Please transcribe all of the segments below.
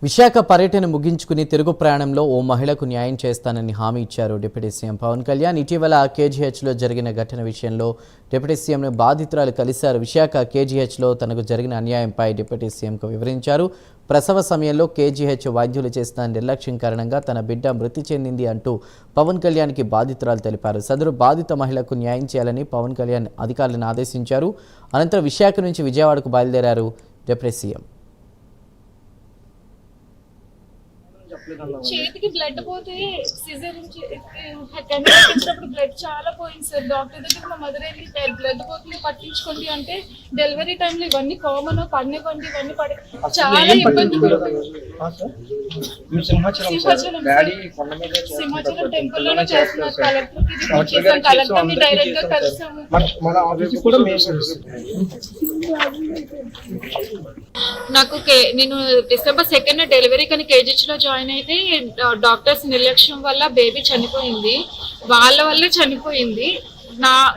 విశాఖ పర్యటన ముగించుకుని తిరుగు ప్రయాణంలో ఓ మహిళకు న్యాయం చేస్తానని హామీ ఇచ్చారు డిప్యూటీ సీఎం పవన్ కళ్యాణ్. ఇటీవల కేజీహెచ్లో జరిగిన ఘటన విషయంలో డిప్యూటీ సీఎంను బాధితురాలు కలిశారు. విశాఖ కేజీహెచ్లో తనకు జరిగిన అన్యాయంపై డిప్యూటీ సీఎంకు వివరించారు. ప్రసవ సమయంలో కేజీహెచ్ వైద్యులు చేసిన నిర్లక్ష్యం కారణంగా తన బిడ్డ మృతి చెందింది అంటూ పవన్ కళ్యాణ్కి బాధితురాలు తెలిపారు. సదరు బాధిత మహిళకు న్యాయం చేయాలని పవన్ కళ్యాణ్ అధికారులను ఆదేశించారు. అనంతరం విశాఖ నుంచి విజయవాడకు బయలుదేరారు డిప్యూటీ సీఎం. చేతికి బ్లడ్ పోతే సిజేరియన్ బ్లడ్ చాలా పోయింది సార్. డాక్టర్ దగ్గర మా మదర్ వెళ్ళి బ్లడ్ పోతుంది పట్టించుకోండి అంటే డెలివరీ టైంలో ఇవన్నీ కామన్ పడినవ్వండి ఇవన్నీ పడి చాలా ఇబ్బంది. సింహాచలం టెంపుల్ లోనే చేస్తున్నారు. కలెక్టర్ ని డైరెక్ట్ గా కలిసాము. నాకు నేను డిసెంబర్ 2nd డెలివరీ కానీ కేజీహెచ్ లో జాయిన్ అయితే డాక్టర్స్ నిర్లక్ష్యం వల్ల బేబీ చనిపోయింది. వాళ్ళ వల్లే చనిపోయింది.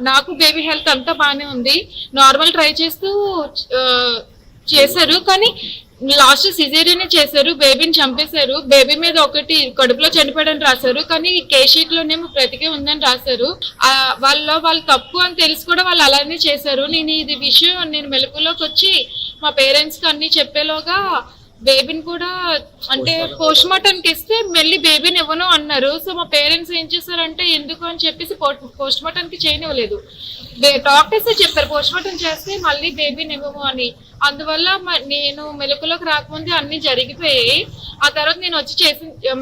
నాకు బేబీ హెల్త్ అంతా బాగానే ఉంది. నార్మల్ ట్రై చేస్తూ చేశారు కానీ లాస్ట్ సిజేరియన్ చేశారు. బేబీని చంపేశారు. బేబీ మీద ఒకటి కడుపులో చనిపోయాడని రాశారు కానీ కేస్ షీట్ లోనేమో బ్రతికే ఉందని రాశారు. వాళ్ళు తప్పు అని తెలిసి కూడా వాళ్ళు అలానే చేశారు. నేను ఇది విషయం నేను మెలకులోకి వచ్చి మా పేరెంట్స్ కి అన్ని చెప్పేలోగా బేబీని కూడా అంటే పోస్ట్ మార్టంకి ఇస్తే మళ్ళీ బేబీని ఇవ్వను అన్నారు. సో మా పేరెంట్స్ ఏం చేశారంటే ఎందుకు అని చెప్పేసి పోస్ట్ మార్టంకి చేయనివ్వలేదు. డాక్టర్స్ చెప్పారు పోస్ట్ మార్టం చేస్తే మళ్ళీ బేబీని ఇవ్వము అని. అందువల్ల నేను మెలకులోకి రాకముందే అన్ని జరిగిపోయాయి. ఆ తర్వాత నేను వచ్చి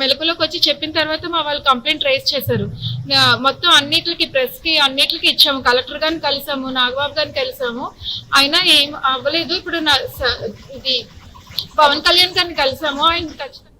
మెలకులోకి వచ్చి చెప్పిన తర్వాత మా వాళ్ళు కంప్లైంట్ రైజ్ చేశారు. మొత్తం అన్నిటికి ప్రెస్ కి అన్నిటికి ఇచ్చాము. కలెక్టర్ గారిని కలిసాము, నాగబాబు గారిని కలిసాము. అయినా ఏం అవ్వలేదు. ఇప్పుడు ఇది పవన్ కళ్యాణ్ గారిని కలిసాము. ఆయన ఖచ్చితంగా